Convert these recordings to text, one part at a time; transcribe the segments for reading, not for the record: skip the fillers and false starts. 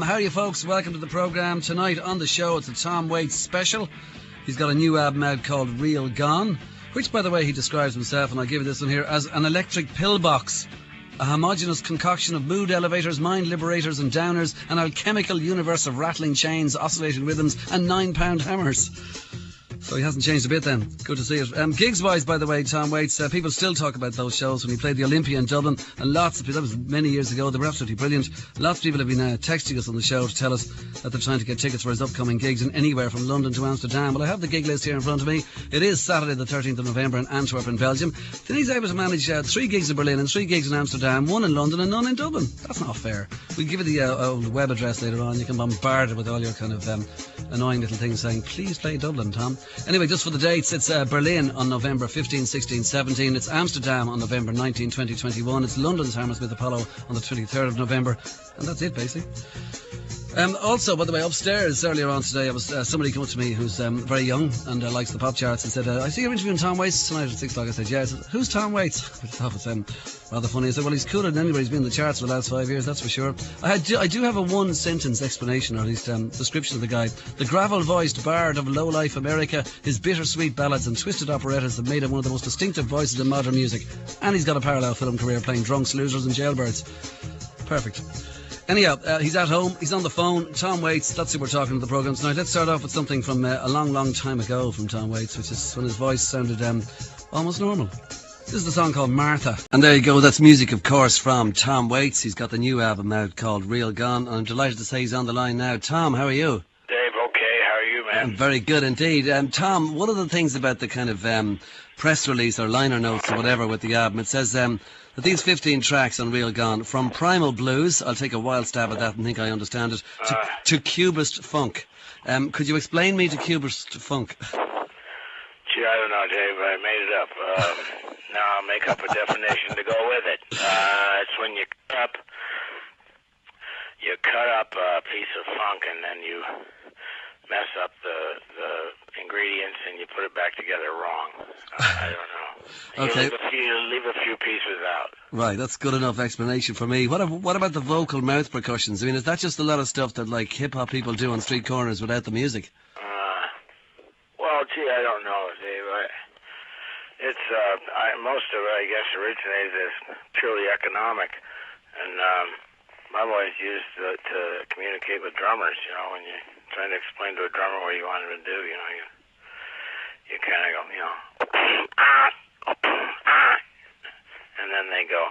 How are you folks? Welcome to the programme. Tonight on the show, it's a Tom Waits special. He's got a new album out called Real Gone, which, by the way, he describes himself, and I'll give you this one here, as an electric pillbox. A homogeneous concoction of mood elevators, mind liberators and downers, an alchemical universe of rattling chains, oscillating rhythms and 9-pound hammers. So he hasn't changed a bit then. Good to see it. Gigs-wise, by the way, Tom Waits, people still talk about those shows when he played the Olympia in Dublin, and lots of people, that was many years ago, they were absolutely brilliant. Lots of people have been texting us on the show to tell us that they're trying to get tickets for his upcoming gigs in anywhere from London to Amsterdam. Well, I have the gig list here in front of me. It is Saturday the 13th of November in Antwerp in Belgium. Then he's able to manage 3 gigs in Berlin and 3 gigs in Amsterdam, 1 in London and none in Dublin. That's not fair. We'll give you the old web address later on. You can bombard it with all your kind of annoying little things saying, please play Dublin, Tom. Anyway, just for the dates, it's Berlin on November 15, 16, 17. It's Amsterdam on November 19, 20, 21. It's London's Hammersmith Apollo on the 23rd of November. And that's it, basically. Also, by the way, upstairs earlier on today, I was somebody came up to me who's very young and likes the pop charts and said, I see you're interviewing Tom Waits tonight at 6 o'clock. I said, yeah. I said, who's Tom Waits? I thought it was rather funny. I said, well, he's cooler than anybody. He's been in the charts for the last 5 years, that's for sure. I do have a one-sentence explanation, or at least description of the guy. The gravel-voiced bard of low-life America, his bittersweet ballads and twisted operettas have made him one of the most distinctive voices in modern music. And he's got a parallel film career playing drunks, losers and jailbirds. Perfect. Anyhow, he's at home, he's on the phone. Tom Waits, that's who we're talking to the programme tonight. Let's start off with something from a long, long time ago from Tom Waits, which is when his voice sounded almost normal. This is the song called Martha. And there you go, that's music, of course, from Tom Waits. He's got the new album out called Real Gone, and I'm delighted to say he's on the line now. Tom, how are you? Dave, okay, how are you, man? Very good indeed. Tom, one of the things about the kind of press release or liner notes or whatever with the album, it says that these 15 tracks on Real Gone, from primal blues, I'll take a wild stab at that and think I understand it, to cubist funk. Could you explain me to cubist funk? Gee, I don't know, Dave, I made it up. Now I'll make up a definition to go with it. It's when you cut up a piece of funk and then you mess up the ingredients and you put it back together wrong. I don't know. Okay. You leave a few pieces out. Right, that's good enough explanation for me. What about the vocal mouth percussions? I mean, is that just a lot of stuff that like hip hop people do on street corners without the music? Well, gee, I don't know, Dave. Most of it, I guess, originated as purely economic, and I've always used to communicate with drummers. You know, when you're trying to explain to a drummer what you want him to do, you know, you kind of go, you know, and then they go,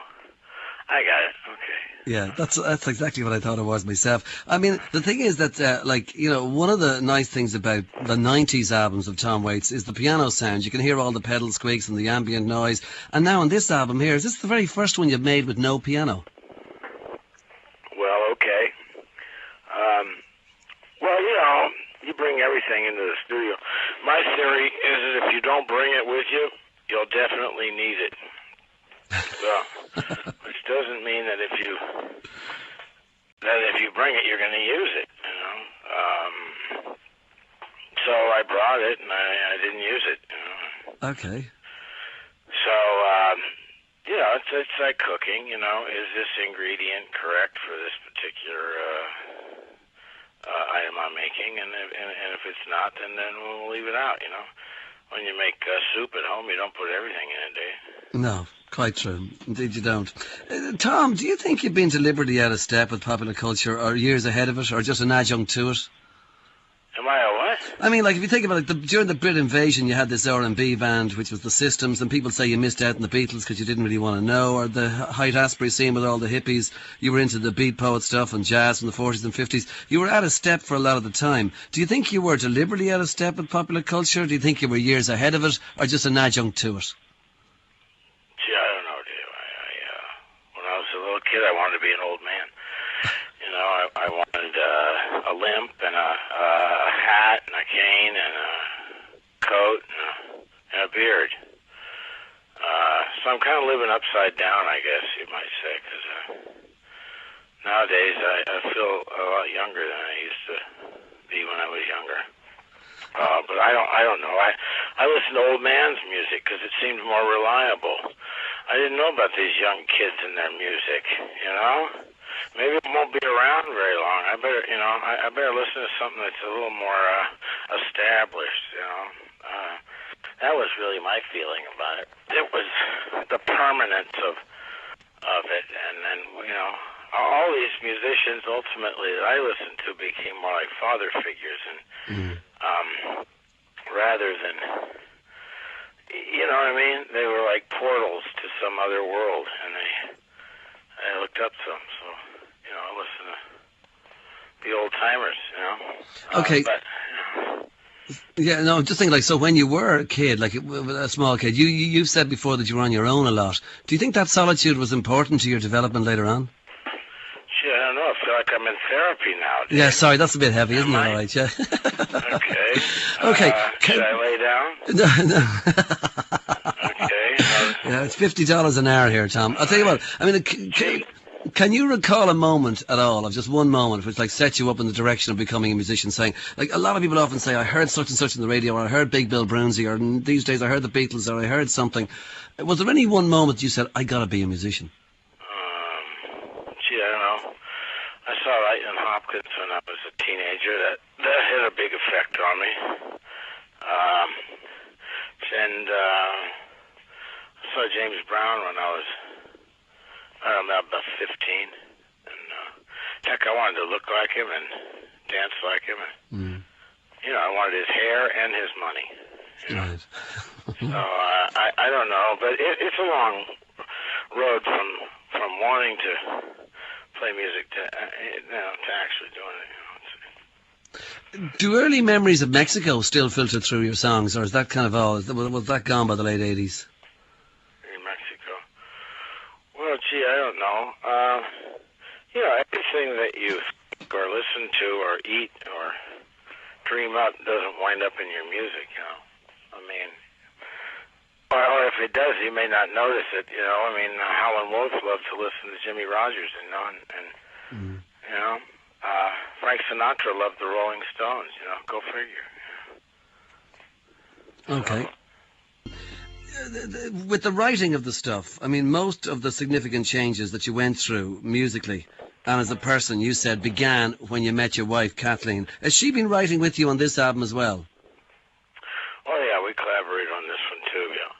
I got it, okay. Yeah, that's exactly what I thought it was myself. I mean, the thing is that, one of the nice things about the 90s albums of Tom Waits is the piano sound. You can hear all the pedal squeaks and the ambient noise. And now on this album here, is this the very first one you've made with no piano? Well, okay. Well, you know, you bring everything into the studio. My theory is that if you don't bring it with you, you'll definitely need it. So, which doesn't mean that if you bring it, you're going to use it. You know. So I brought it and I didn't use it. You know. Okay. So it's like cooking. You know, is this ingredient correct for this particular item I'm making? And if it's not, then we'll leave it out. You know. When you make soup at home, you don't put everything in it, do you? No, quite true. Indeed you don't. Tom, do you think you've been deliberately out of step with popular culture, or years ahead of it, or just an adjunct to it? Am I a what? I mean, like, if you think about it, during the Brit invasion, you had this R&B band, which was the Systems, and people say you missed out on the Beatles because you didn't really want to know, or the Haight-Ashbury scene with all the hippies. You were into the beat poet stuff and jazz from the 40s and 50s. You were out of step for a lot of the time. Do you think you were deliberately out of step with popular culture? Do you think you were years ahead of it, or just an adjunct to it? Gee, I don't know, Dave. When I was a little kid, I wanted to be an old man. You know, I wanted a limp and a hat and a cane and a coat and a beard. So I'm kind of living upside down, I guess you might say, because nowadays I feel a lot younger than I used to be when I was younger. But I don't know. I listen to old man's music because it seemed more reliable. I didn't know about these young kids and their music, you know? maybe it won't be around very long. I better, I better listen to something that's a little more established. That was really my feeling about it. It was the permanence of it, and then all these musicians ultimately that I listened to became more like father figures, and rather than, you know what I mean? They were like portals to some other world, and I looked up to them. So I listened to the old timers. Okay. Yeah, no, just thinking, like, so when you were a kid, like a small kid, you've said before that you were on your own a lot. Do you think that solitude was important to your development later on? Gee, I don't know. I feel like I'm in therapy now, Dave. Yeah, sorry, that's a bit heavy, isn't it? I? All right, yeah. Okay. Okay. Should I lay down? No. Okay. Yeah, it's $50 an hour here, Tom. I'll tell you what. I mean, can you recall a moment at all, of just one moment, which like set you up in the direction of becoming a musician? Saying, like, a lot of people often say, I heard such and such on the radio, or I heard Big Bill Broonzy, or these days I heard the Beatles, or I heard something. Was there any one moment you said, I gotta be a musician? Gee, I don't know. I saw Lightning Hopkins when I was a teenager. That had a big effect on me. And I saw James Brown when I was, I don't know, about 15. And heck, I wanted to look like him and dance like him. And, I wanted his hair and his money. Right. So I don't know, but it's a long road from wanting to play music to actually doing it. Do early memories of Mexico still filter through your songs, or is that kind of all? Was that gone by the late 80s? In Mexico? Well, gee, I don't know. Everything that you think or listen to or eat or dream up doesn't wind up in your music, I mean, or if it does, you may not notice it, I mean, Howlin' Wolf loved to listen to Jimmy Rogers, and Frank Sinatra loved the Rolling Stones, go figure. Okay. With the writing of the stuff, I mean, most of the significant changes that you went through musically and as a person, you said, began when you met your wife, Kathleen. Has she been writing with you on this album as well? Oh, yeah, we collaborated on this one, too, yeah.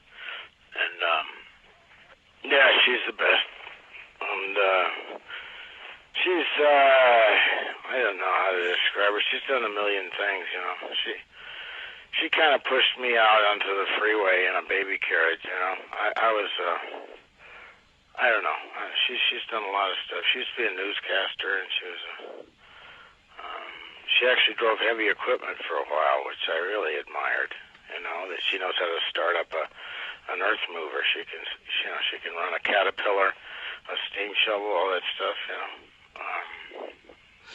And, she's the best. And, she's, I don't know how to describe her. She's done a million things, She kind of pushed me out onto the freeway in a baby carriage, I was, I don't know. She's done a lot of stuff. She used to be a newscaster, and she actually drove heavy equipment for a while, which I really admired, that she knows how to start up an earth mover. She can run a Caterpillar, a steam shovel, all that stuff,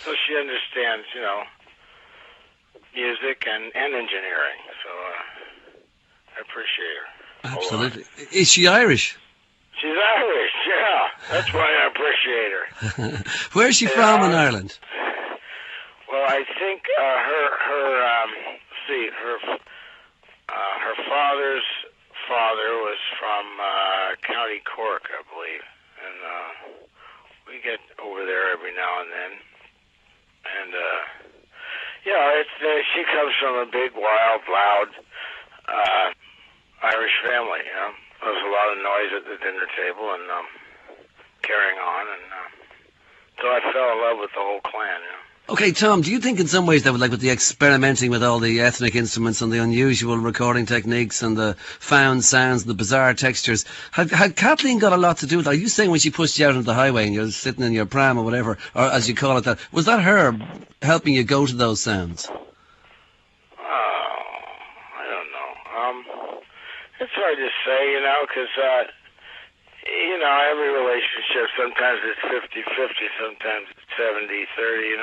So she understands, music and engineering. So I appreciate her. Absolutely. Is she Irish? She's Irish, yeah. That's why I appreciate her. Where's she from in Ireland? Well, I think her father's father was from County Cork, I believe, and we get over there every now and then. And she comes from a big, wild, loud Irish family. There was a lot of noise at the dinner table and carrying on, and so I fell in love with the whole clan. Okay, Tom, do you think in some ways that, like, with the experimenting with all the ethnic instruments and the unusual recording techniques and the found sounds and the bizarre textures, had Kathleen got a lot to do with that? Are you saying when she pushed you out onto the highway and you're sitting in your pram or whatever, or as you call it, that was that her helping you go to those sounds? I don't know. It's hard to say, because, every relationship, sometimes it's 50-50, sometimes it's 70-30,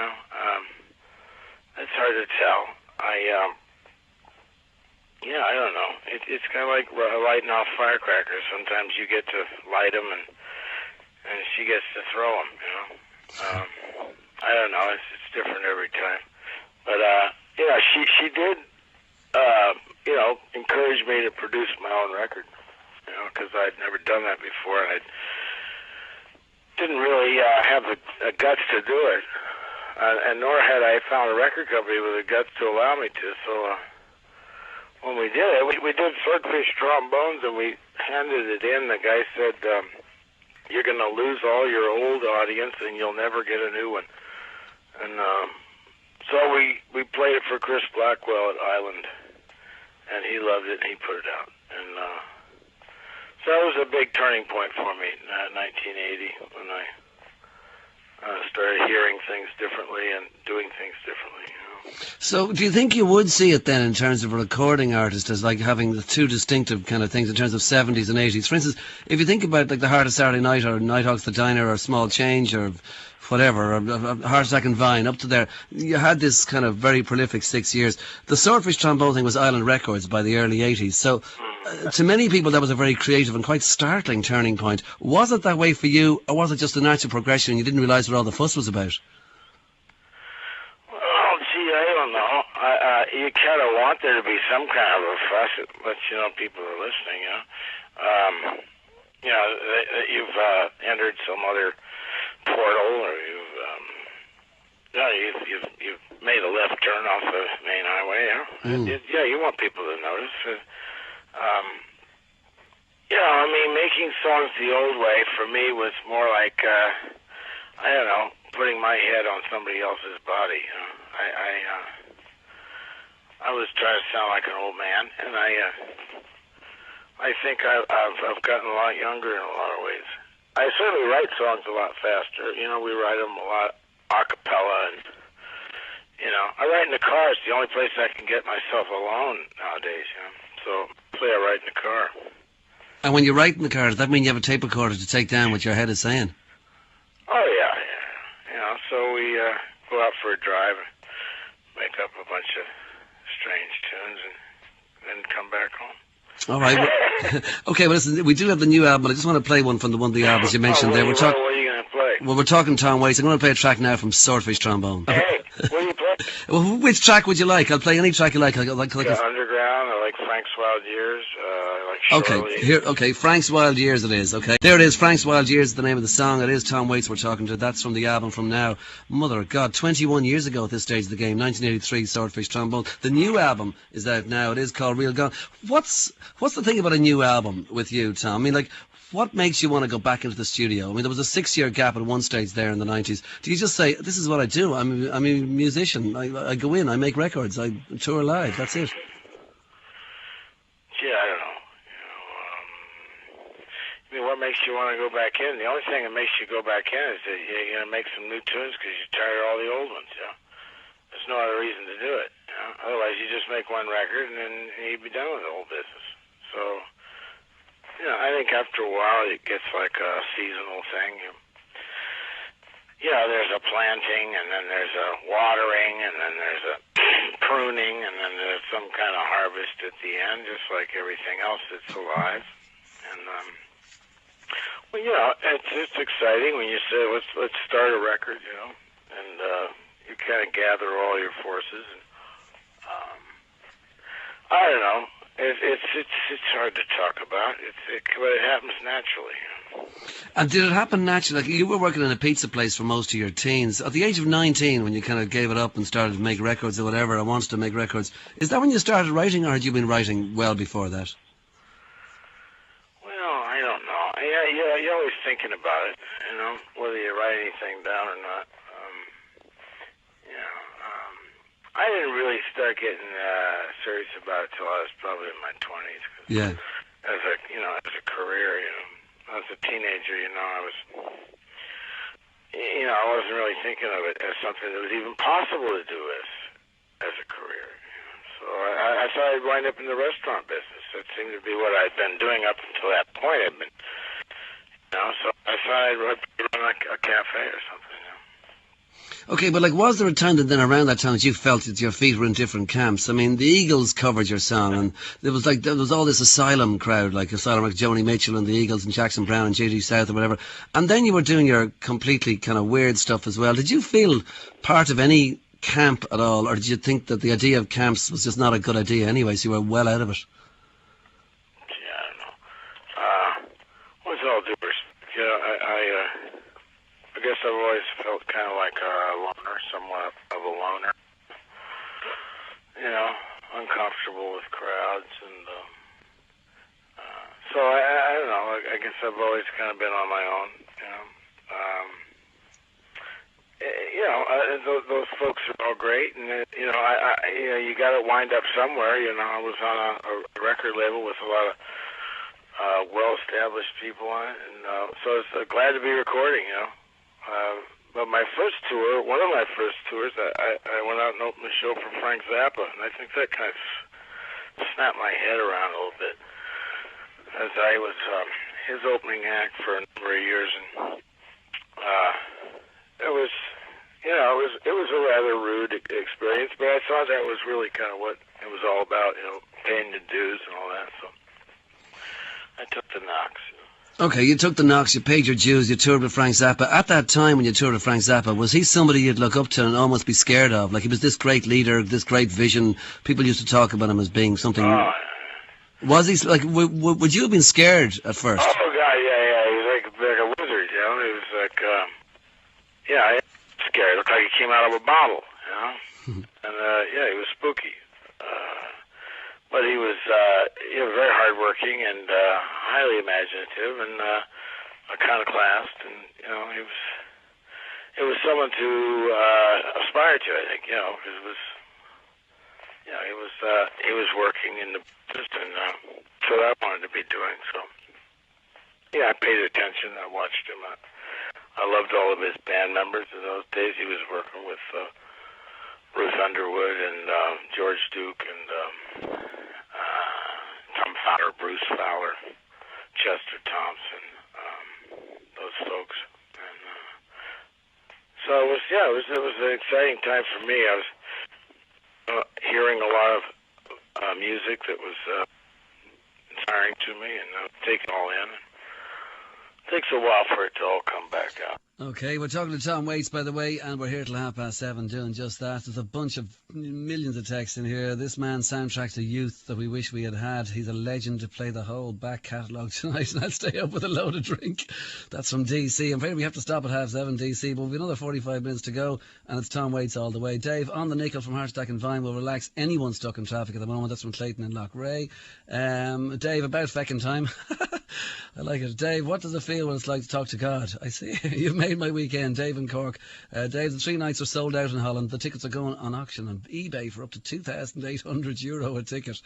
It's hard to tell. I don't know. It's kind of like lighting off firecrackers. Sometimes you get to light them, and she gets to throw them, I don't know. It's different every time. But, she did, encourage me to produce my own record, because I'd never done that before. And didn't really have the guts to do it, and nor had I found a record company with the guts to allow me to. So when we did it, we did Swordfish Trombones, and we handed it in. The guy said, "You're going to lose all your old audience, and you'll never get a new one." And so we played it for Chris Blackwell at Island, and he loved it, and he put it out. And so that was a big turning point for me in 1980 when I started hearing things differently and doing things differently. So do you think you would see it then in terms of a recording artist as like having the two distinctive kind of things in terms of 70s and 80s? For instance, if you think about like the Heart of Saturday Night or Nighthawks the Diner or Small Change or whatever, or Heart Attack and Vine, up to there, you had this kind of very prolific 6 years. The Swordfish Trombone thing was Island Records by the early 80s. So to many people that was a very creative and quite startling turning point. Was it that way for you, or was it just a natural progression and you didn't realise what all the fuss was about? I don't know. You kind of want there to be some kind of a fuss, but people are listening. That you've entered some other portal, or you've made a left turn off the main highway. You want people to notice. Making songs the old way for me was more like I don't know, putting my head on somebody else's body. I was trying to sound like an old man, and I think I've gotten a lot younger in a lot of ways. I certainly write songs a lot faster. We write them a lot a cappella, and I write in the car. It's the only place I can get myself alone nowadays. So play I write in the car. And when you write in the car, does that mean you have a tape recorder to take down what your head is saying? Oh yeah. So we go out for a drive, make up a bunch of strange tunes, and then come back home. All right. Okay, well, listen, we do have the new album, but I just want to play one from one of the albums you mentioned there. What are you going to play? Well, we're talking Tom Waits. I'm going to play a track now from Swordfish Trombone. Hey, what do you play? Well, which track would you like? I'll play any track you like. Underground. I like Frank's Wild Years. I like Shirley. Okay, Frank's Wild Years it is. Okay, there it is. Frank's Wild Years is the name of the song. It is Tom Waits we're talking to. That's from the album from now. Mother of God, 21 years ago at this stage of the game, 1983, Swordfish Trombone. The new album is out now. It is called Real Gone. What's the thing about a new album with you, Tom? I mean, like, what makes you want to go back into the studio? I mean, there was a 6-year gap at one stage there in the 90s. Do you just say, this is what I do? I'm a musician. I go in, I make records, I tour live. That's it. Yeah, I don't know. What makes you want to go back in? The only thing that makes you go back in is that you're going to make some new tunes because you're tired of all the old ones. There's no other reason to do it. Otherwise, you just make one record and then you'd be done with the whole business. So, I think after a while it gets like a seasonal thing. There's a planting, and then there's a watering, and then there's a pruning, and then there's some kind of harvest at the end, just like everything else that's alive. And it's exciting when you say let's start a record, and you kind of gather all your forces. And I don't know. It's hard to talk about. But it happens naturally. And did it happen naturally? Like, you were working in a pizza place for most of your teens. At the age of 19, when you kind of gave it up and started to make records or whatever, or wanted to make records, is that when you started writing, or had you been writing well before that? Well, I don't know. You're always thinking about it, whether you write anything down or not. I didn't really start getting serious about it till I was probably in my 20s. Yeah. As a career, as a teenager, I wasn't really thinking of it as something that was even possible to do as a career. So I thought I'd wind up in the restaurant business. That seemed to be what I'd been doing up until that point. So I thought I'd run a cafe or something. Okay, but was there a time then around that time that you felt that your feet were in different camps? I mean, the Eagles covered your song, and there was all this Asylum crowd, like Joni Mitchell and the Eagles and Jackson Browne and J.D. South or whatever. And then you were doing your completely kind of weird stuff as well. Did you feel part of any camp at all, or did you think that the idea of camps was just not a good idea anyway, so you were well out of it? Yeah, I don't know. With all due respect, guess I've always felt kind of like a loner, somewhat of a loner. You know, uncomfortable with crowds, and so I don't know. I guess I've always kind of been on my own. Those folks are all great, and you got to wind up somewhere. You know, I was on a record label with a lot of well-established people on it, and so I was glad to be recording. But my first tour, one of my first tours, I went out and opened the show for Frank Zappa, and I think that kind of snapped my head around a little bit, as I was his opening act for a number of years, and it was a rather rude experience, but I thought that was really kind of what it was all about, paying the dues and all that. So I took the knocks. Okay, you took the knocks, you paid your dues, you toured with Frank Zappa. At that time when you toured with Frank Zappa, was he somebody you'd look up to and almost be scared of? Like, he was this great leader, this great vision. People used to talk about him as being something... Oh, was he, like, would you have been scared at first? Oh, God, yeah. He was like a wizard, He was like, I was scared. It looked like he came out of a bottle, And, he was spooky. But he was very hardworking and highly imaginative and iconoclast, and it was someone to aspire to, I think, because he was working in the business, and that's what I wanted to be doing. So I paid attention. I watched him. I loved all of his band members in those days. He was working with Ruth Underwood and George Duke and Tom Fowler, Bruce Fowler, Chester Thompson, those folks. And so it was an exciting time for me. I was hearing a lot of music that was inspiring to me, and taking it all in. It takes a while for it to all come back out. Okay, we're talking to Tom Waits, by the way, and we're here till 7:30 doing just that. There's a bunch of millions of texts in here. This man's soundtrack to youth that we wish we had had. He's a legend to play the whole back catalogue tonight, and I'll stay up with a load of drink. That's from DC. I'm afraid we have to stop at 7:30 DC, but we've another 45 minutes to go, and it's Tom Waits all the way. Dave, on the nickel from Heartstack and Vine will relax anyone stuck in traffic at the moment. That's from Clayton and Lochray. Dave, about feckin' time. I like it. Dave, what does it feel when it's like to talk to God? I see. You've made my weekend. Dave in Cork. Dave, the 3 nights are sold out in Holland. The tickets are going on auction on eBay for up to €2,800 a ticket.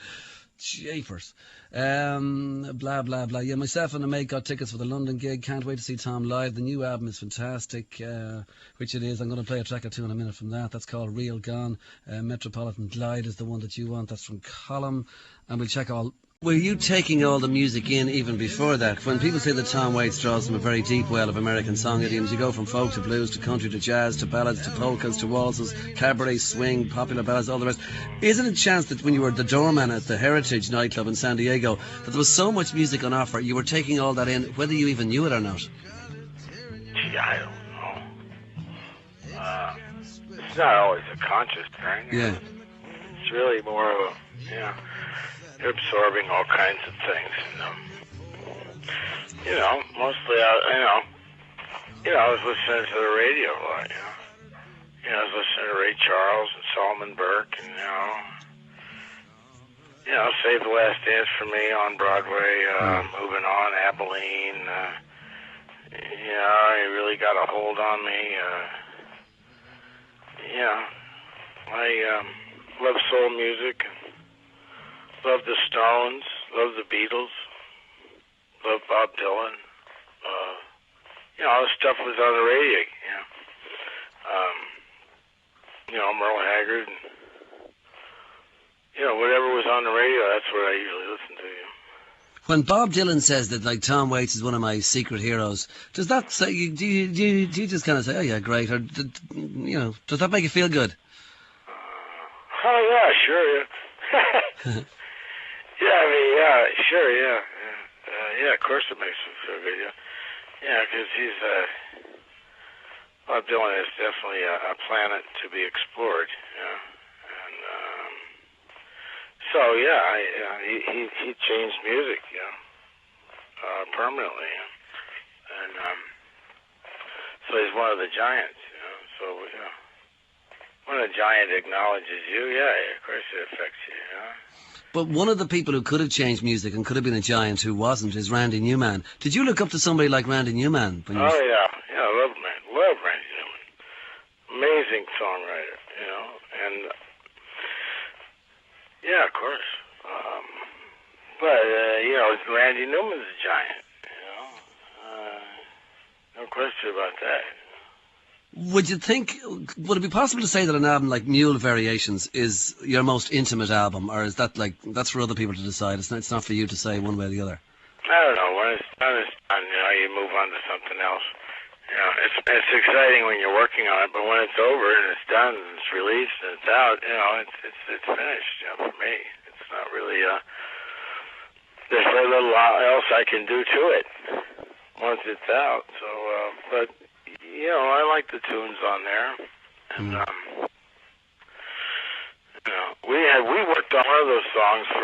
Japers. Blah, blah, blah. Yeah, myself and a mate got tickets for the London gig. Can't wait to see Tom live. The new album is fantastic, which it is. I'm going to play a track or two in a minute from that. That's called Real Gone. Metropolitan Glide is the one that you want. That's from Column. And we'll check all... Were you taking all the music in even before that? When people say that Tom Waits draws from a very deep well of American song idioms, you go from folk to blues to country to jazz to ballads to polkas to waltzes, cabaret, swing, popular ballads, all the rest. Isn't it a chance that when you were the doorman at the Heritage nightclub in San Diego, that there was so much music on offer, you were taking all that in, whether you even knew it or not? Gee, I don't know. It's not always a conscious thing. Yeah. It's really more of a, you're absorbing all kinds of things. And, mostly, I was listening to the radio a lot, I was listening to Ray Charles and Solomon Burke and, Save the Last Dance for Me on Broadway, Moving On, Abilene, he really got a hold on me. I love soul music. Love the Stones, love the Beatles, love Bob Dylan. All this stuff was on the radio, Merle Haggard. And, whatever was on the radio, that's what I usually listen to. When Bob Dylan says that, like, Tom Waits is one of my secret heroes, does that say, do you just kind of say, oh yeah, great, or, does that make you feel good? Oh yeah, sure, yeah. Sure, yeah. Of course it makes me feel good, Yeah, because Bob Dylan is definitely a planet to be explored, And, he changed music, permanently. And, So he's one of the giants, So, when a giant acknowledges you, of course it affects you, But one of the people who could have changed music and could have been a giant who wasn't is Randy Newman. Did you look up to somebody like Randy Newman? I love Randy Newman. Amazing songwriter, and of course. But Randy Newman's a giant, no question about that. Would it be possible to say that an album like Mule Variations is your most intimate album, or is that that's for other people to decide? It's not for you to say one way or the other. I don't know. When it's done, it's done. You move on to something else. It's exciting when you're working on it, but when it's over and it's done and it's released and it's out, it's finished. For me, it's not really. There's very little else I can do to it once it's out. So, but I like the tunes on there, and we worked on one of those songs for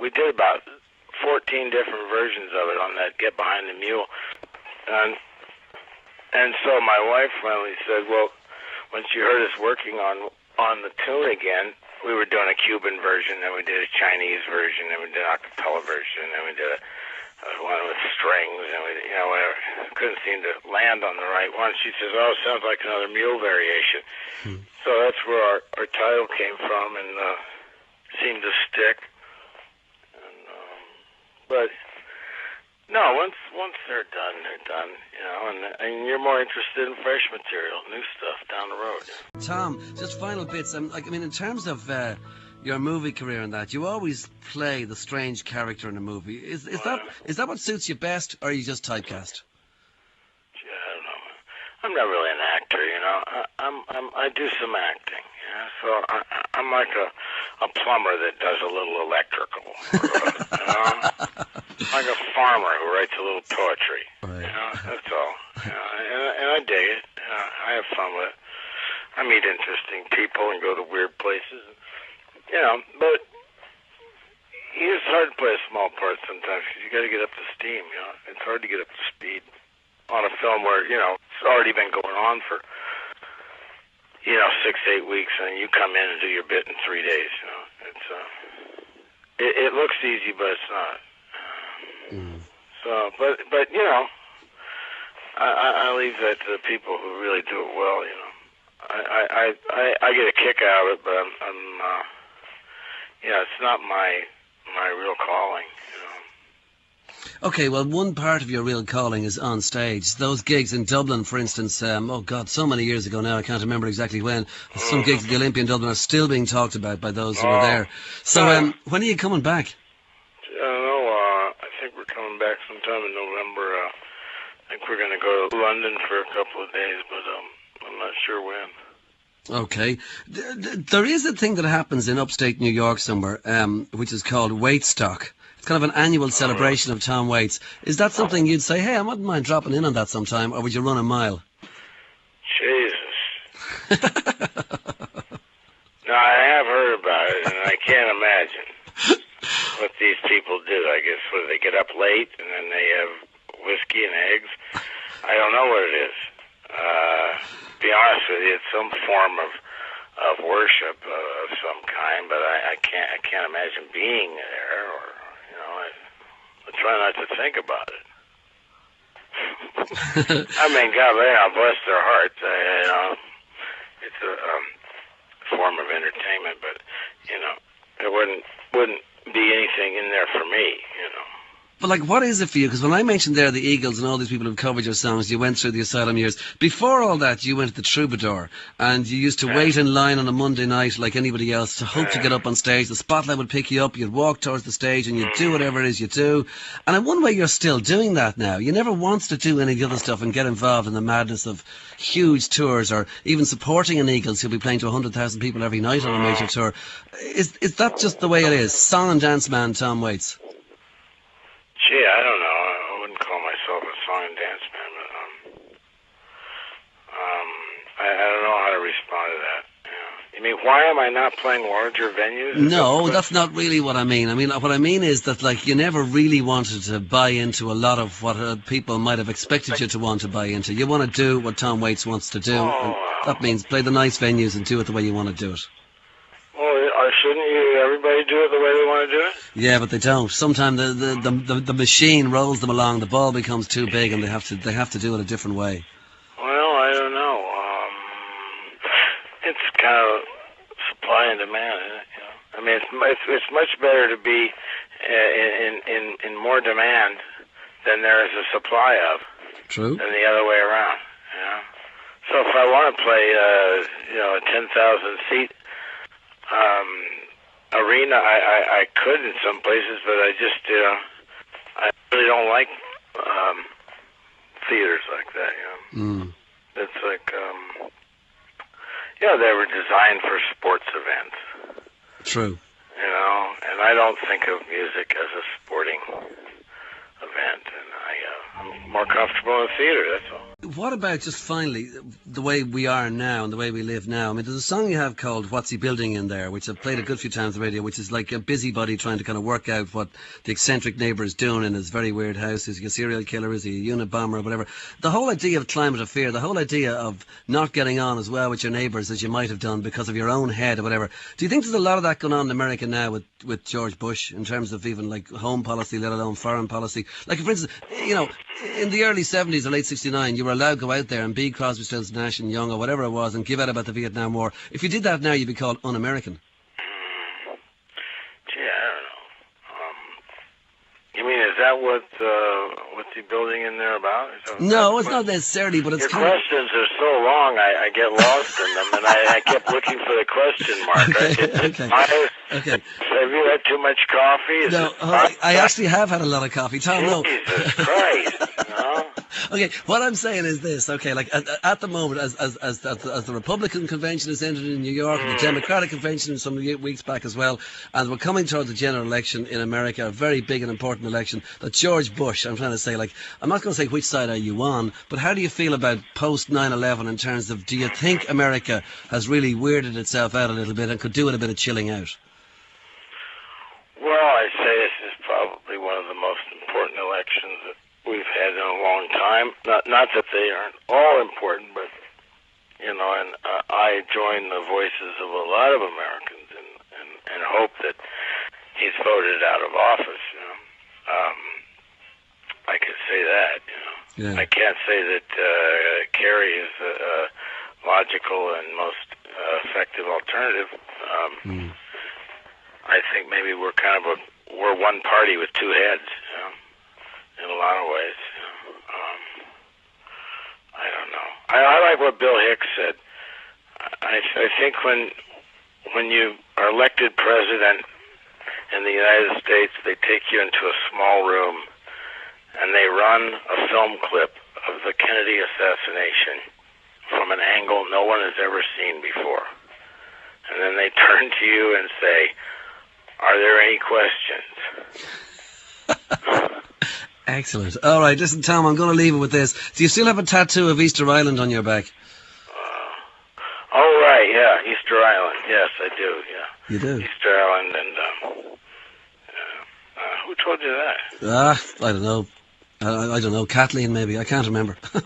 we did about 14 different versions of it on that Get Behind the Mule, and so my wife finally said, well, when she heard us working on the tune again, we were doing a Cuban version, then we did a Chinese version, then we did an acapella version, then we did one with strings, and we whatever. Couldn't seem to land on the right one. She says, "Oh, it sounds like another Mule variation." So that's where our title came from, and seemed to stick. And, but no, once they're done, and you're more interested in fresh material, new stuff down the road. Tom, just final bits. In terms of your movie career and that, you always play the strange character in a movie. Is that what suits you best, or are you just typecast? I don't know. I'm not really an actor, I do some acting, so I'm like a plumber that does a little electrical, like a farmer who writes a little poetry. Right. That's all. And I dig it. I have fun with it. I meet interesting people and go to weird places. But it's hard to play a small part sometimes because you got to get up to steam. It's hard to get up to speed on a film where it's already been going on for 6-8 weeks, and you come in and do your bit in 3 days. It's it looks easy, but it's not. So, but I leave that to the people who really do it well. I get a kick out of it, but I'm it's not my real calling, Okay, well, one part of your real calling is on stage. Those gigs in Dublin, for instance, so many years ago now, I can't remember exactly when. Some gigs at the Olympia in Dublin are still being talked about by those who were there. So, when are you coming back? I don't know. I think we're coming back sometime in November. I think we're going to go to London for a couple of days, but I'm not sure when. Okay. There is a thing that happens in upstate New York somewhere, which is called Waitstock. It's kind of an annual celebration of Tom Waits. Is that something you'd say, hey, I wouldn't mind dropping in on that sometime, or would you run a mile? Jesus. No, I have heard about it, and I can't imagine what these people do. I guess, they get up late, and then they have whiskey and eggs. I don't know what it is. To be honest with you, it's some form of worship of some kind, but I can't imagine being there, or I try not to think about it. God, bless their hearts. It's a form of entertainment, but it wouldn't be anything in there for me. But what is it for you? Because when I mentioned there the Eagles and all these people who've covered your songs, you went through the Asylum years. Before all that, you went to the Troubadour, and you used to wait in line on a Monday night like anybody else to hope to get up on stage. The spotlight would pick you up, you'd walk towards the stage, and you'd do whatever it is you do. And in one way, you're still doing that now. You never want to do any of the other stuff and get involved in the madness of huge tours, or even supporting an Eagles who'll be playing to 100,000 people every night on a major tour. Is that just the way it is? Song and dance man Tom Waits. Gee, I don't know. I wouldn't call myself a song and dance man, but I don't know how to respond to that. mean, why am I not playing larger venues? No, that's not really what I mean. I mean, what I mean is that, like, you never really wanted to buy into a lot of what people might have expected you to want to buy into. You want to do what Tom Waits wants to do, and that means play the nice venues and do it the way you want to do it. Well, shouldn't you? Everybody do it the way they want to do it? Yeah, but they don't. Sometimes the machine rolls them along. The ball becomes too big, and they have to do it a different way. Well, I don't know. It's kind of supply and demand, isn't it? You know? I mean, it's much better to be in more demand than there is a supply of. True. Than the other way around. You know? So if I want to play, a 10,000 seat arena, I could in some places, but I just, I really don't like theaters like that. You know, it's like, they were designed for sports events. True. You know, and I don't think of music as a sporting event, and I'm more comfortable in theater. That's all. What about just finally the way we are now and the way we live now? I mean, there's a song you have called "What's He Building in There," which I've played a good few times on the radio, which is like a busybody trying to kind of work out what the eccentric neighbour is doing in his very weird house. Is he a serial killer? Is he a unit bomber or whatever? The whole idea of climate of fear, the whole idea of not getting on as well with your neighbours as you might have done because of your own head or whatever. Do you think there's a lot of that going on in America now with George Bush in terms of even like home policy, let alone foreign policy? Like, for instance, you know, in the early 70s or late 69, you were allowed to go out there and be Crosby, Stills, Nash and Young or whatever it was and give out about the Vietnam War. If you did that now, you'd be called un-American. Gee, I don't know. You mean, is that what's he building in there about? No, it's not necessarily, but it's your kind questions are so long, I get lost in them, and I kept looking for the question mark. Okay. Have you had too much coffee? No, I actually have had a lot of coffee, Tom. No. Jesus Christ! No? Okay, what I'm saying is this. Okay, like at the moment, as the Republican convention is ended in New York, and the Democratic convention some weeks back as well, and we're coming towards the general election in America, a very big and important election. That George Bush, I'm trying to say, like, I'm not going to say which side are you on, but how do you feel about post 9/11 in terms of, do you think America has really weirded itself out a little bit and could do with a bit of chilling out? Well, I say this is probably one of the most important elections that we've had in a long time. Not that they aren't all important, but, you know, and I join the voices of a lot of Americans and hope that he's voted out of office, you know. I could say that, you know. Yeah. I can't say that Kerry is a logical and most effective alternative. I think maybe we're one party with two heads, you know, in a lot of ways. I don't know. I like what Bill Hicks said. I think when you are elected president in the United States, they take you into a small room and they run a film clip of the Kennedy assassination from an angle no one has ever seen before. And then they turn to you and say, "Are there any questions?" Excellent. All right, listen, Tom, I'm going to leave it with this. Do you still have a tattoo of Easter Island on your back? Oh, right, yeah, Easter Island. Yes, I do, yeah. You do? Easter Island, and who told you that? I don't know. I don't know. Kathleen, maybe. I can't remember. No,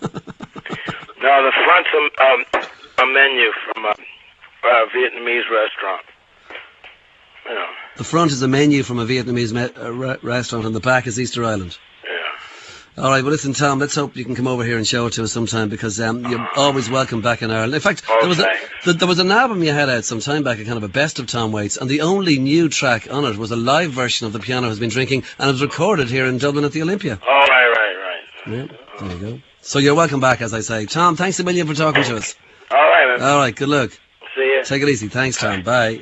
the front's a menu from a Vietnamese restaurant. You know. The front is a menu from a Vietnamese restaurant, and the back is Easter Island. Yeah. All right, well, listen, Tom, let's hope you can come over here and show it to us sometime, because you're always welcome back in Ireland. In fact, there was an album you had out some time back, a kind of a best of Tom Waits, and the only new track on it was a live version of The Piano Has Been Drinking, and it was recorded here in Dublin at the Olympia. Oh, right. Yeah, there you go. So you're welcome back, as I say. Tom, thanks a million for talking to us. All right, man. All right, good luck. See you. Take it easy. Thanks, Tom. Bye.